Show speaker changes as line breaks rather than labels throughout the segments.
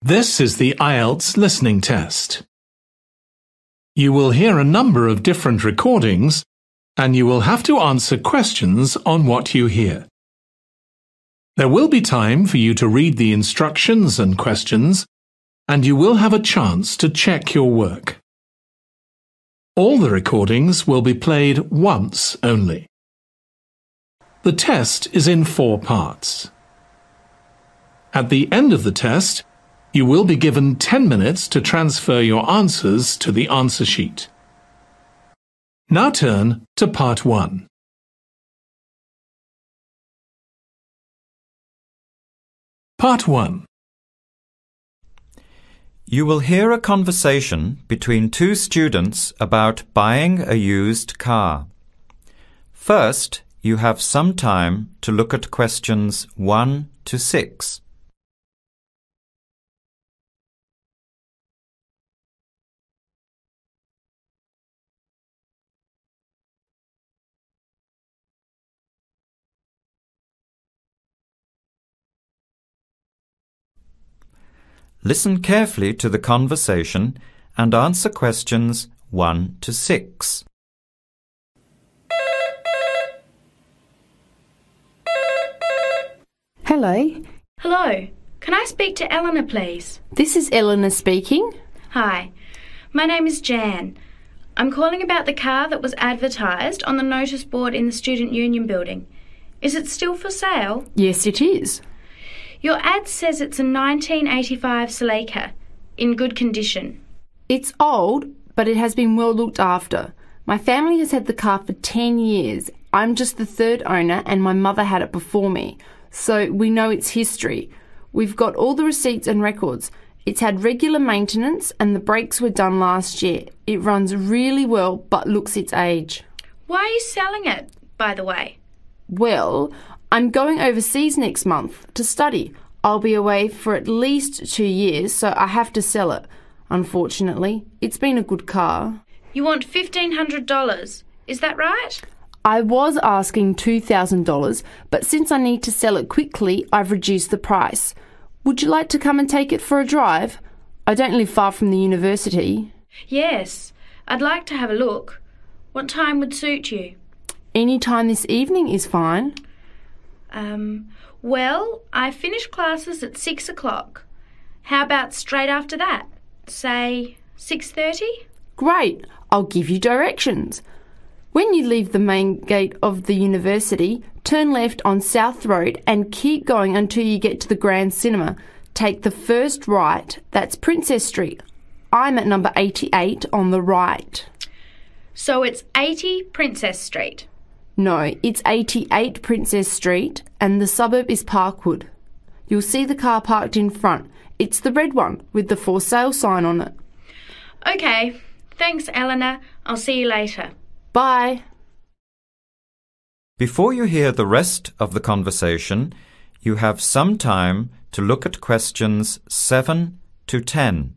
This is the IELTS listening test. You will hear a number of different recordings, and you will have to answer questions on what you hear. There will be time for you to read the instructions and questions, and you will have a chance to check your work. All the recordings will be played once only. The test is in 4 parts. At the end of the test, you will be given 10 minutes to transfer your answers to the answer sheet. Now turn to Part 1. Part 1.
You will hear a conversation between 2 students about buying a used car. First, you have some time to look at questions 1 to 6. Listen carefully to the conversation and answer questions 1 to 6.
Hello.
Hello. Can I speak to Eleanor, please?
This is Eleanor speaking.
Hi. My name is Jan. I'm calling about the car that was advertised on the notice board in the Student Union building. Is it still for sale?
Yes, it is.
Your ad says it's a 1985 Celica, in good condition.
It's old, but it has been well looked after. My family has had the car for 10 years. I'm just the 3rd owner and my mother had it before me, so we know its history. We've got all the receipts and records. It's had regular maintenance and the brakes were done last year. It runs really well but looks its age.
Why are you selling it, by the way?
Well, I'm going overseas next month to study. I'll be away for at least 2 years, so I have to sell it. Unfortunately, it's been a good car.
You want $1,500, is that right?
I was asking $2,000, but since I need to sell it quickly, I've reduced the price. Would you like to come and take it for a drive? I don't live far from the university.
Yes, I'd like to have a look. What time would suit you?
Any time this evening is fine.
Well, I finish classes at 6 o'clock. How about straight after that? Say 6:30?
Great, I'll give you directions. When you leave the main gate of the university, turn left on South Road and keep going until you get to the Grand Cinema. Take the first right, that's Princess Street. I'm at number 88 on the right.
So it's 80 Princess Street?
No, it's 88 Princess Street and the suburb is Parkwood. You'll see the car parked in front. It's the red one with the for sale sign on it.
OK, thanks Eleanor. I'll see you later.
Bye.
Before you hear the rest of the conversation, you have some time to look at questions 7 to 10.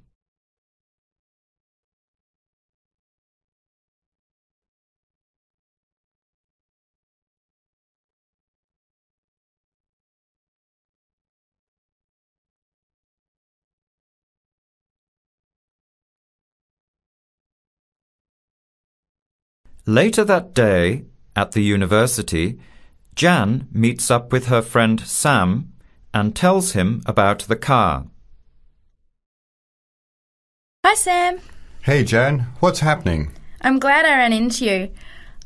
Later that day, at the university, Jan meets up with her friend Sam and tells him about the car.
Hi, Sam.
Hey, Jan. What's happening?
I'm glad I ran into you.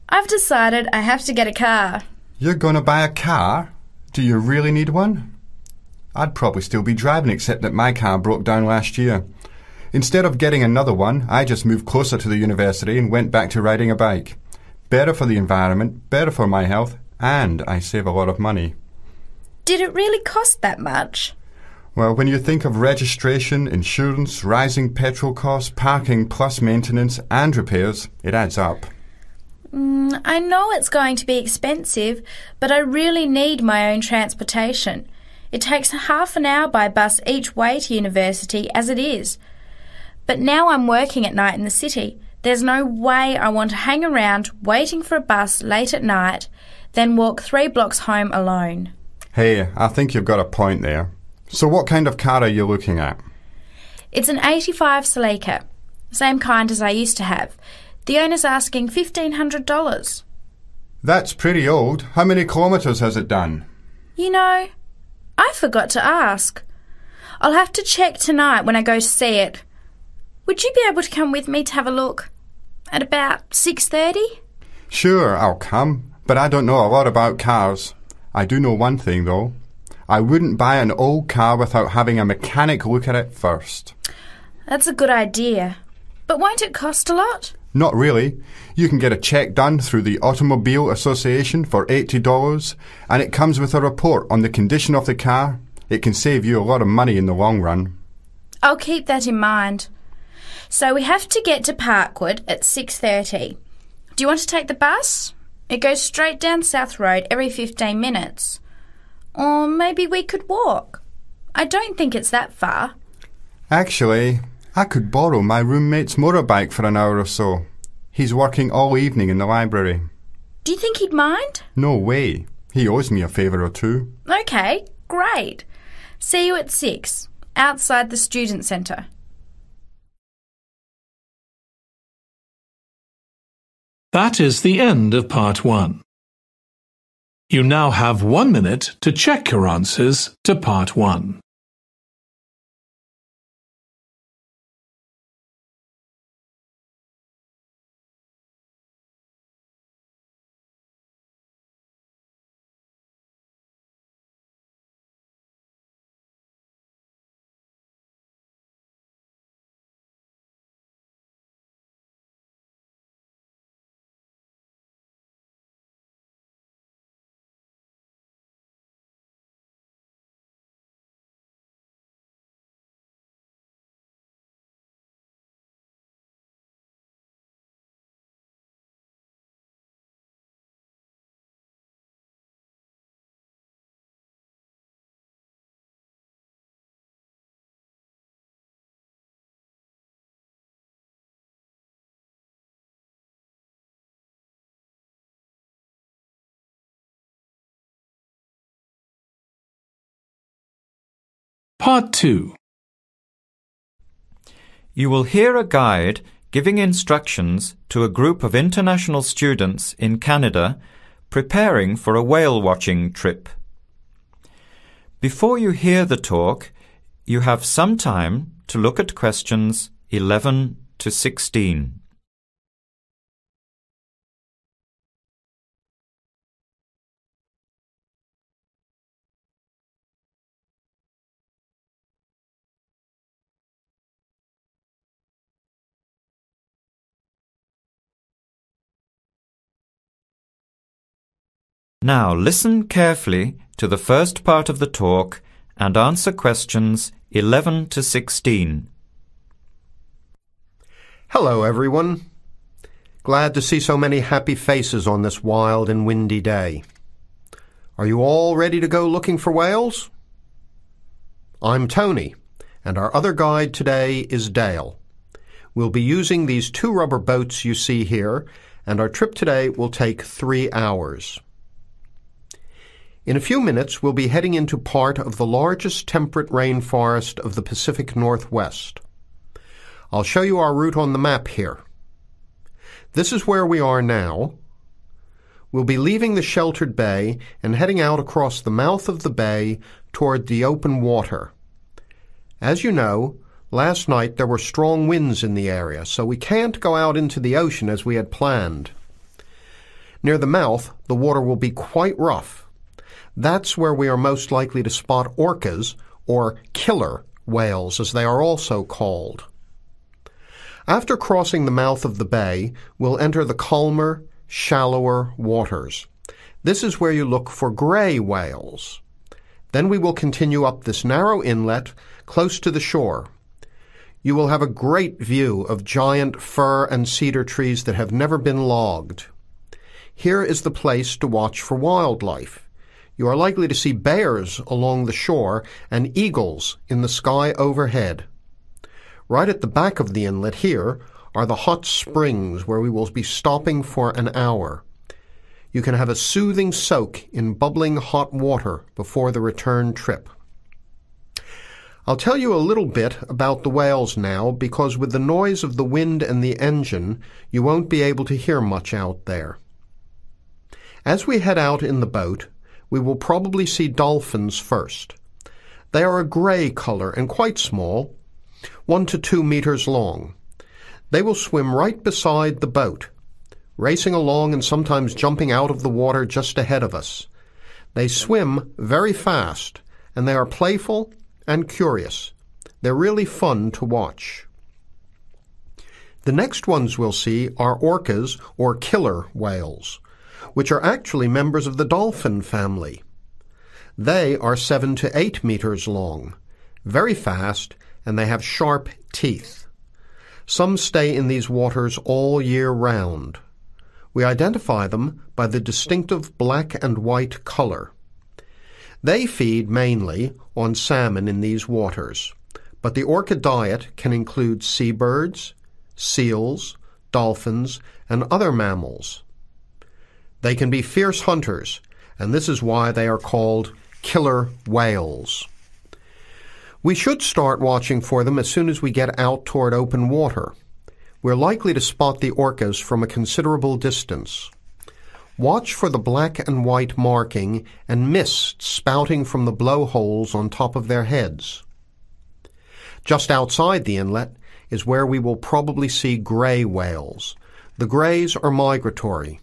I've decided I have to get a car.
You're going to buy a car? Do you really need one? I'd probably still be driving, except that my car broke down last year. Instead of getting another one, I just moved closer to the university and went back to riding a bike. Better for the environment, better for my health, and I save a lot of money.
Did it really cost that much?
Well, when you think of registration, insurance, rising petrol costs, parking plus maintenance and repairs, it adds up.
I know it's going to be expensive, but I really need my own transportation. It takes half an hour by bus each way to university as it is. But now I'm working at night in the city. There's no way I want to hang around waiting for a bus late at night, then walk 3 blocks home alone.
Hey, I think you've got a point there. So what kind of car are you looking at?
It's an 85 Celica, same kind as I used to have. The owner's asking $1,500.
That's pretty old. How many kilometres has it done?
You know, I forgot to ask. I'll have to check tonight when I go see it. Would you be able to come with me to have a look? At about 6:30?
Sure, I'll come, but I don't know a lot about cars. I do know one thing, though. I wouldn't buy an old car without having a mechanic look at it first.
That's a good idea. But won't it cost a lot?
Not really. You can get a check done through the Automobile Association for $80, and it comes with a report on the condition of the car. It can save you a lot of money in the long run.
I'll keep that in mind. So we have to get to Parkwood at 6:30. Do you want to take the bus? It goes straight down South Road every 15 minutes. Or maybe we could walk. I don't think it's that far.
Actually, I could borrow my roommate's motorbike for an hour or so. He's working all evening in the library.
Do you think he'd mind?
No way. He owes me a favour or two.
Okay, great. See you at 6, outside the student centre.
That is the end of part 1. You now have 1 minute to check your answers to part 1. Part 2.
You will hear a guide giving instructions to a group of international students in Canada preparing for a whale watching trip. Before you hear the talk, you have some time to look at questions 11 to 16. Now listen carefully to the first part of the talk and answer questions 11 to 16.
Hello, everyone. Glad to see so many happy faces on this wild and windy day. Are you all ready to go looking for whales? I'm Tony, and our other guide today is Dale. We'll be using these 2 rubber boats you see here, and our trip today will take 3 hours. In a few minutes, we'll be heading into part of the largest temperate rainforest of the Pacific Northwest. I'll show you our route on the map here. This is where we are now. We'll be leaving the sheltered bay and heading out across the mouth of the bay toward the open water. As you know, last night there were strong winds in the area, so we can't go out into the ocean as we had planned. Near the mouth, the water will be quite rough. That's where we are most likely to spot orcas, or killer whales as they are also called. After crossing the mouth of the bay, we'll enter the calmer, shallower waters. This is where you look for gray whales. Then we will continue up this narrow inlet close to the shore. You will have a great view of giant fir and cedar trees that have never been logged. Here is the place to watch for wildlife. You are likely to see bears along the shore and eagles in the sky overhead. Right at the back of the inlet here are the hot springs where we will be stopping for an hour. You can have a soothing soak in bubbling hot water before the return trip. I'll tell you a little bit about the whales now, because with the noise of the wind and the engine, you won't be able to hear much out there. As we head out in the boat, we will probably see dolphins first. They are a grey colour and quite small, 1 to 2 meters long. They will swim right beside the boat, racing along and sometimes jumping out of the water just ahead of us. They swim very fast, and they are playful and curious. They're really fun to watch. The next ones we'll see are orcas, or killer whales, which are actually members of the dolphin family. They are 7 to 8 meters long, very fast, and they have sharp teeth. Some stay in these waters all year round. We identify them by the distinctive black and white color. They feed mainly on salmon in these waters, but the orca diet can include seabirds, seals, dolphins, and other mammals. They can be fierce hunters, and this is why they are called killer whales. We should start watching for them as soon as we get out toward open water. We're likely to spot the orcas from a considerable distance. Watch for the black and white marking and mist spouting from the blowholes on top of their heads. Just outside the inlet is where we will probably see gray whales. The grays are migratory.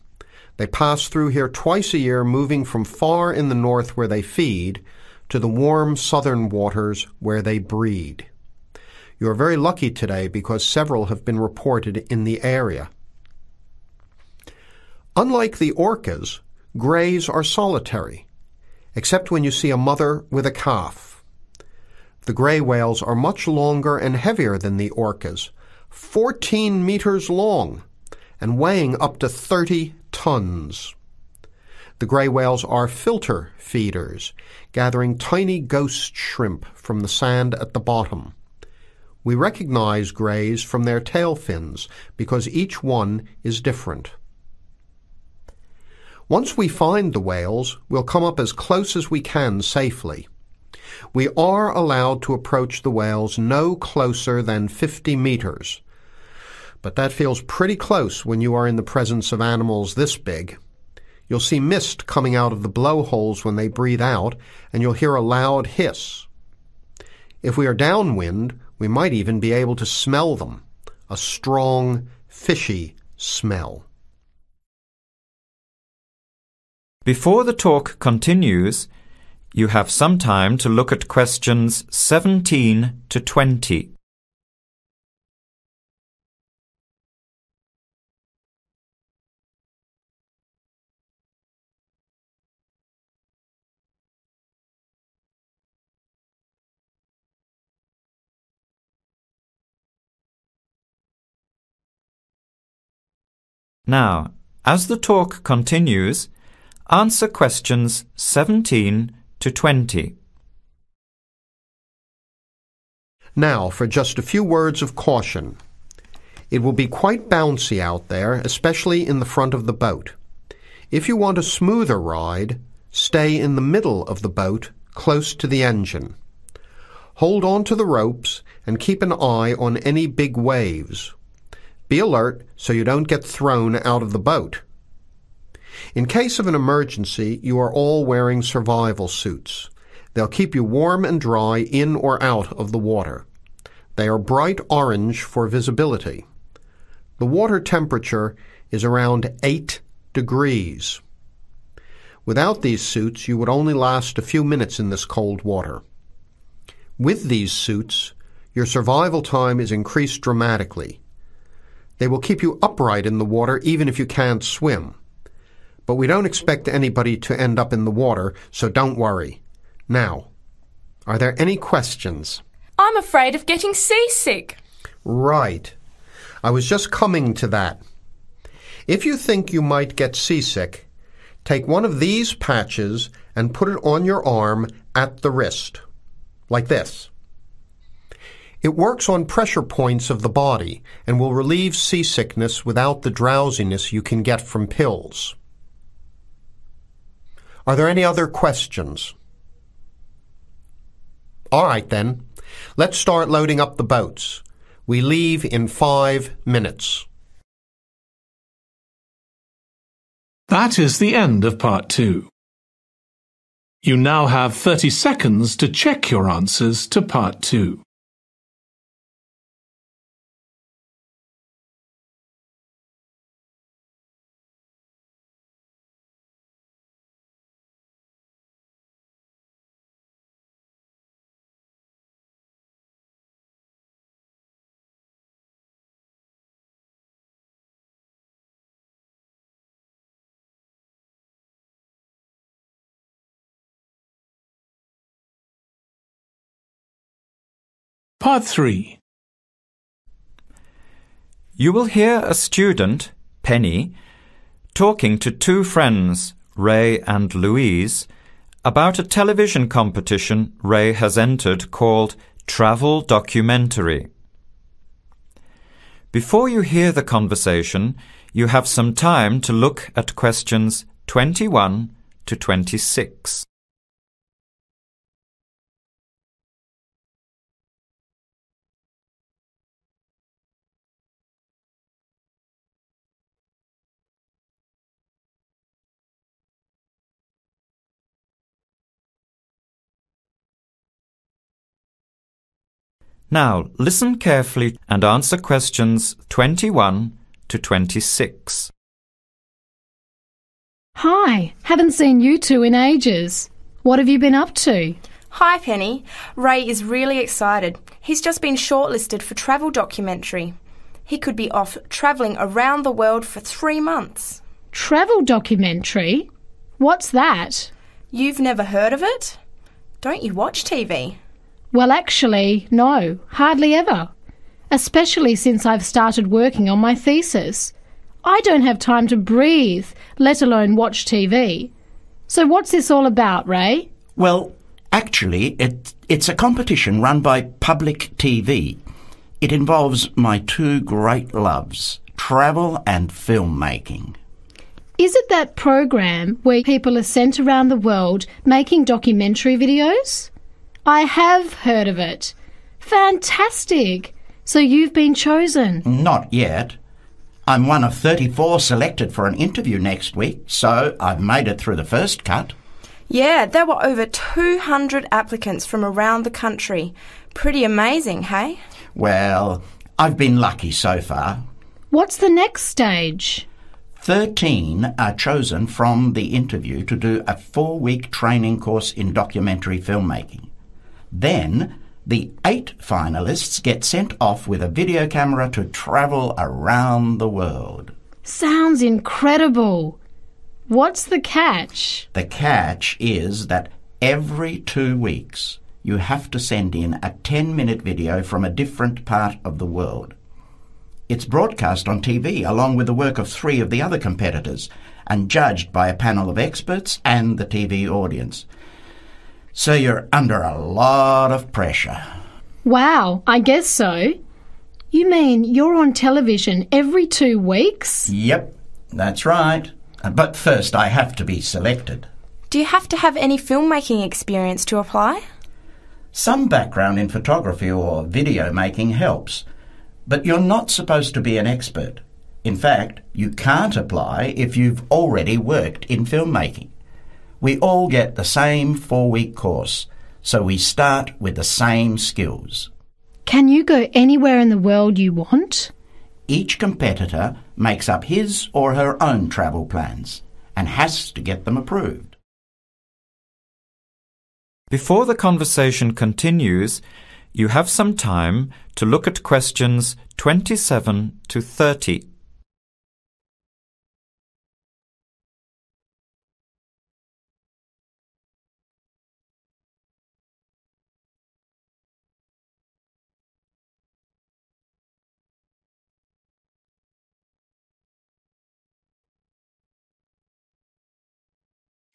They pass through here twice a year, moving from far in the north where they feed to the warm southern waters where they breed. You are very lucky today because several have been reported in the area. Unlike the orcas, grays are solitary, except when you see a mother with a calf. The gray whales are much longer and heavier than the orcas, 14 meters long and weighing up to 30 tons. The gray whales are filter feeders, gathering tiny ghost shrimp from the sand at the bottom. We recognize grays from their tail fins because each one is different. Once we find the whales, we'll come up as close as we can safely. We are allowed to approach the whales no closer than 50 meters, but that feels pretty close when you are in the presence of animals this big. You'll see mist coming out of the blowholes when they breathe out, and you'll hear a loud hiss. If we are downwind, we might even be able to smell them, a strong, fishy smell.
Before the talk continues, you have some time to look at questions 17 to 20. Now, as the talk continues, answer questions 17 to 20.
Now, for just a few words of caution. It will be quite bouncy out there, especially in the front of the boat. If you want a smoother ride, stay in the middle of the boat, close to the engine. Hold on to the ropes and keep an eye on any big waves. Be alert so you don't get thrown out of the boat. In case of an emergency, you are all wearing survival suits. They'll keep you warm and dry in or out of the water. They are bright orange for visibility. The water temperature is around 8 degrees. Without these suits, you would only last a few minutes in this cold water. With these suits, your survival time is increased dramatically. They will keep you upright in the water even if you can't swim. But we don't expect anybody to end up in the water, so don't worry. Now, are there any questions?
I'm afraid of getting seasick.
Right. I was just coming to that. If you think you might get seasick, take one of these patches and put it on your arm at the wrist, like this. It works on pressure points of the body and will relieve seasickness without the drowsiness you can get from pills. Are there any other questions? All right then. Let's start loading up the boats. We leave in 5 minutes.
That is the end of part 2. You now have 30 seconds to check your answers to part 2. Part 3.
You will hear a student, Penny, talking to two friends, Ray and Louise, about a television competition Ray has entered called Travel Documentary. Before you hear the conversation, you have some time to look at questions 21 to 26. Now, listen carefully and answer questions 21 to 26.
Hi, haven't seen you two in ages. What have you been up to?
Hi, Penny. Ray is really excited. He's just been shortlisted for Travel Documentary. He could be off travelling around the world for 3 months.
Travel Documentary? What's that?
You've never heard of it? Don't you watch TV?
Well, actually, no, hardly ever. Especially since I've started working on my thesis. I don't have time to breathe, let alone watch TV. So what's this all about, Ray?
Well, actually, it's a competition run by public TV. It involves my two great loves, travel and filmmaking.
Is it that program where people are sent around the world making documentary videos? I have heard of it. Fantastic! So you've been chosen?
Not yet. I'm one of 34 selected for an interview next week, so I've made it through the first cut.
Yeah, there were over 200 applicants from around the country. Pretty amazing, hey?
Well, I've been lucky so far.
What's the next stage?
13 are chosen from the interview to do a 4-week training course in documentary filmmaking. Then, the 8 finalists get sent off with a video camera to travel around the world.
Sounds incredible. What's the catch?
The catch is that every 2 weeks you have to send in a 10-minute video from a different part of the world. It's broadcast on TV along with the work of 3 of the other competitors and judged by a panel of experts and the TV audience. So you're under a lot of pressure.
Wow, I guess so. You mean you're on television every 2 weeks?
Yep, that's right. But first I have to be selected.
Do you have to have any filmmaking experience to apply?
Some background in photography or video making helps, but you're not supposed to be an expert. In fact, you can't apply if you've already worked in filmmaking. We all get the same 4-week course, so we start with the same skills.
Can you go anywhere in the world you want?
Each competitor makes up his or her own travel plans and has to get them approved.
Before the conversation continues, you have some time to look at questions 27 to 30.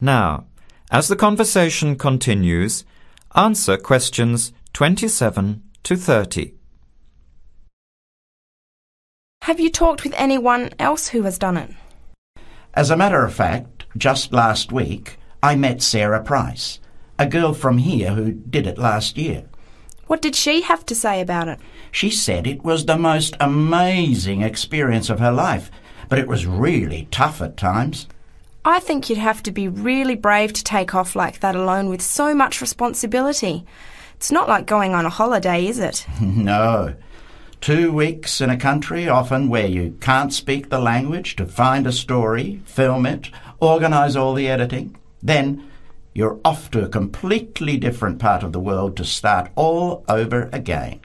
Now, as the conversation continues, answer questions 27 to 30.
Have you talked with anyone else who has done it?
As a matter of fact, just last week I met Sarah Price, a girl from here who did it last year.
What did she have to say about it?
She said it was the most amazing experience of her life, but it was really tough at times.
I think you'd have to be really brave to take off like that alone with so much responsibility. It's not like going on a holiday, is it?
No. 2 weeks in a country, often where you can't speak the language, to find a story, film it, organise all the editing. Then you're off to a completely different part of the world to start all over again.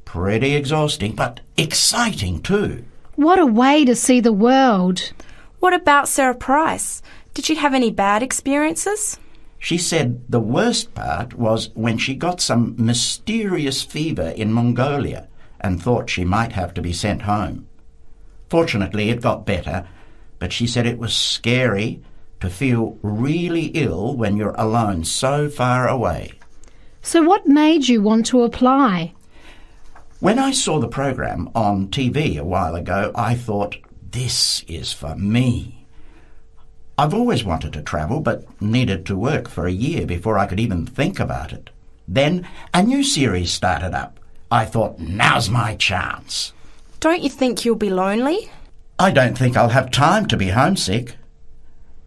Pretty exhausting, but exciting too.
What a way to see the world.
What about Sarah Price? Did she have any bad experiences?
She said the worst part was when she got some mysterious fever in Mongolia and thought she might have to be sent home. Fortunately, it got better, but she said it was scary to feel really ill when you're alone so far away.
So what made you want to apply?
When I saw the program on TV a while ago, I thought, this is for me. I've always wanted to travel, but needed to work for a year before I could even think about it. Then a new series started up. I thought, now's my chance.
Don't you think you'll be lonely?
I don't think I'll have time to be homesick.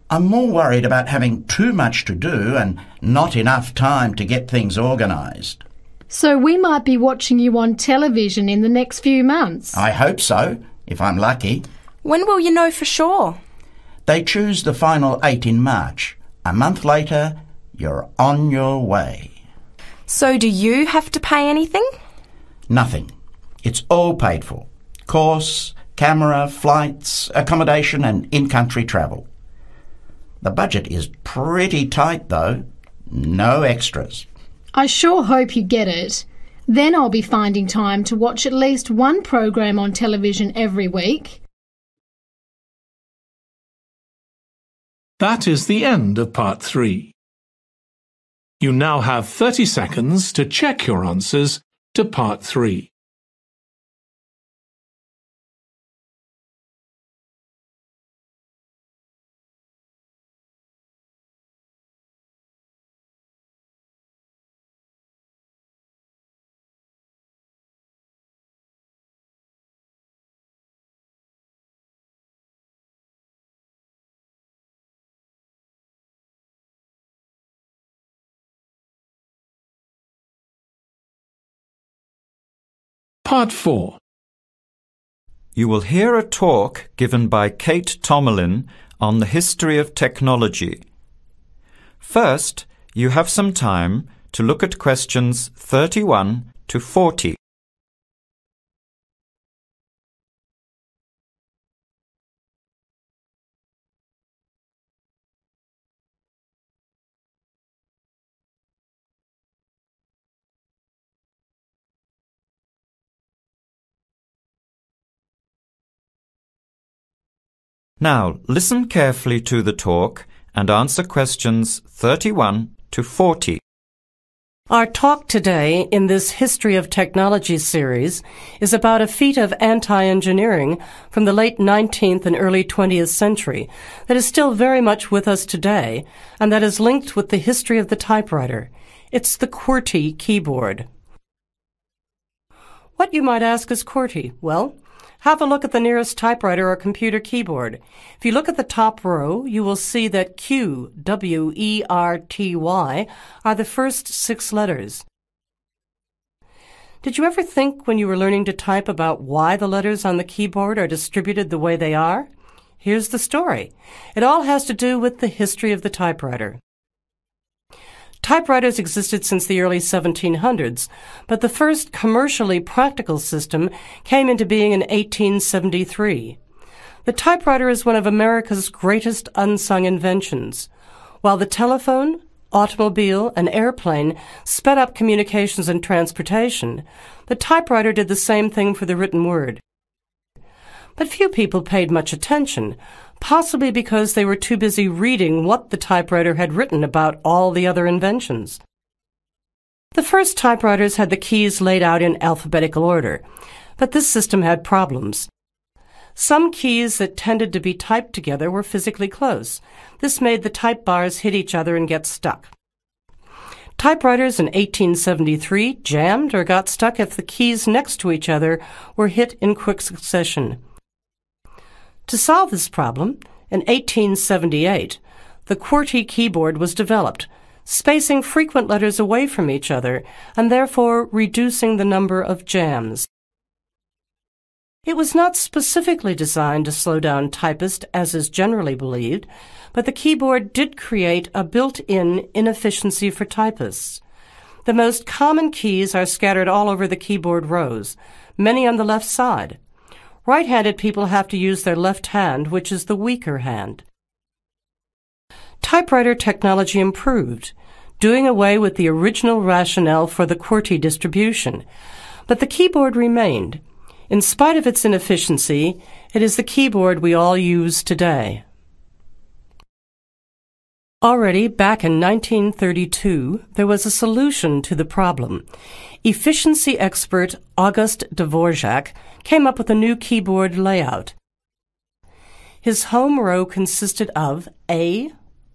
I'm more worried about having too much to do and not enough time to get things organised.
So we might be watching you on television in the next few months.
I hope so, if I'm lucky.
When will you know for sure?
They choose the final 8 in March. A month later, you're on your way.
So do you have to pay anything?
Nothing. It's all paid for. Course, camera, flights, accommodation and in-country travel. The budget is pretty tight, though. No extras.
I sure hope you get it. Then I'll be finding time to watch at least one program on television every week.
That is the end of part 3. You now have 30 seconds to check your answers to part 3. Part 4.
You will hear a talk given by Kate Tomalin on the history of technology. First, you have some time to look at questions 31 to 40. Now, listen carefully to the talk and answer questions 31 to 40.
Our talk today in this History of Technology series is about a feat of anti-engineering from the late 19th and early 20th century that is still very much with us today and that is linked with the history of the typewriter. It's the QWERTY keyboard. What, you might ask, is QWERTY? Well, have a look at the nearest typewriter or computer keyboard. If you look at the top row, you will see that Q, W-E-R-T-Y, are the first 6 letters. Did you ever think when you were learning to type about why the letters on the keyboard are distributed the way they are? Here's the story. It all has to do with the history of the typewriter. Typewriters existed since the early 1700s, but the first commercially practical system came into being in 1873. The typewriter is one of America's greatest unsung inventions. While the telephone, automobile, and airplane sped up communications and transportation, the typewriter did the same thing for the written word. But few people paid much attention, possibly because they were too busy reading what the typewriter had written about all the other inventions. The first typewriters had the keys laid out in alphabetical order, but this system had problems. Some keys that tended to be typed together were physically close. This made the type bars hit each other and get stuck. Typewriters in 1873 jammed or got stuck if the keys next to each other were hit in quick succession. To solve this problem, in 1878, the QWERTY keyboard was developed, spacing frequent letters away from each other and therefore reducing the number of jams. It was not specifically designed to slow down typists, as is generally believed, but the keyboard did create a built-in inefficiency for typists. The most common keys are scattered all over the keyboard rows, many on the left side. Right-handed people have to use their left hand, which is the weaker hand. Typewriter technology improved, doing away with the original rationale for the QWERTY distribution, but the keyboard remained. In spite of its inefficiency, it is the keyboard we all use today. Already back in 1932, there was a solution to the problem. Efficiency expert August Dvorak came up with a new keyboard layout. His home row consisted of A,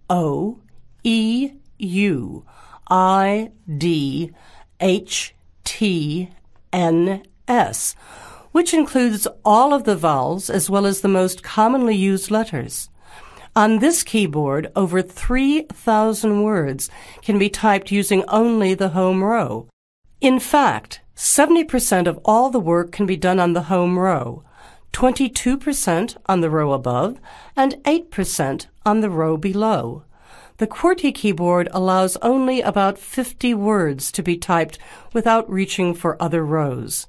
O, E, U, I, D, H, T, N, S, which includes all of the vowels as well as the most commonly used letters. On this keyboard, over 3,000 words can be typed using only the home row. In fact, 70% of all the work can be done on the home row, 22% on the row above, and 8% on the row below. The QWERTY keyboard allows only about 50 words to be typed without reaching for other rows.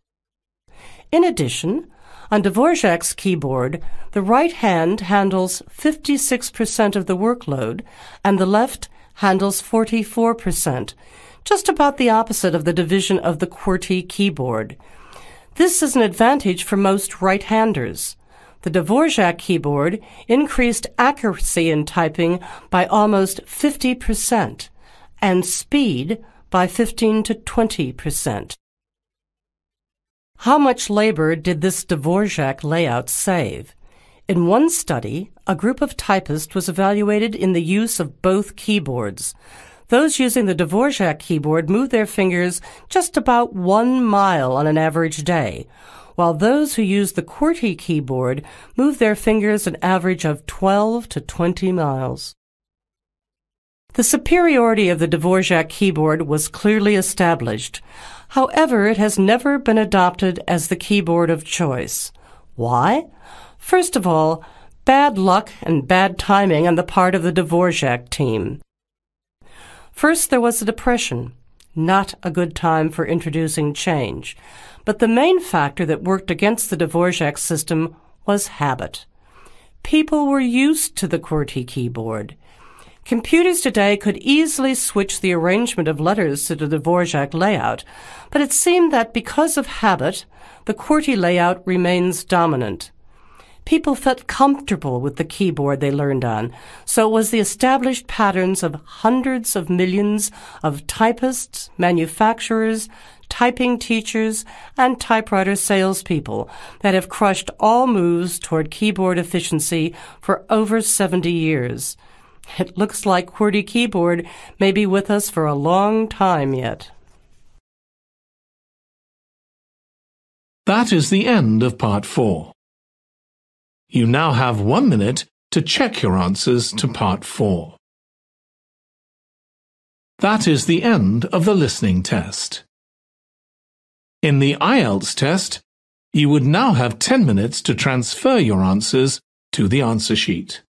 In addition, on Dvorak's keyboard, the right hand handles 56% of the workload and the left handles 44%, just about the opposite of the division of the QWERTY keyboard. This is an advantage for most right-handers. The Dvorak keyboard increased accuracy in typing by almost 50% and speed by 15 to 20%. How much labor did this Dvorak layout save? In one study, a group of typists was evaluated in the use of both keyboards. Those using the Dvorak keyboard moved their fingers just about 1 mile on an average day, while those who used the QWERTY keyboard moved their fingers an average of 12 to 20 miles. The superiority of the Dvorak keyboard was clearly established. However, it has never been adopted as the keyboard of choice. Why? First of all, bad luck and bad timing on the part of the Dvorak team. First, there was the Depression. Not a good time for introducing change. But the main factor that worked against the Dvorak system was habit. People were used to the QWERTY keyboard. Computers today could easily switch the arrangement of letters to the Dvorak layout, but it seemed that because of habit, the QWERTY layout remains dominant. People felt comfortable with the keyboard they learned on, so it was the established patterns of hundreds of millions of typists, manufacturers, typing teachers, and typewriter salespeople that have crushed all moves toward keyboard efficiency for over 70 years. It looks like QWERTY keyboard may be with us for a long time yet.
That is the end of Part 4. You now have 1 minute to check your answers to Part 4. That is the end of the listening test. In the IELTS test, you would now have 10 minutes to transfer your answers to the answer sheet.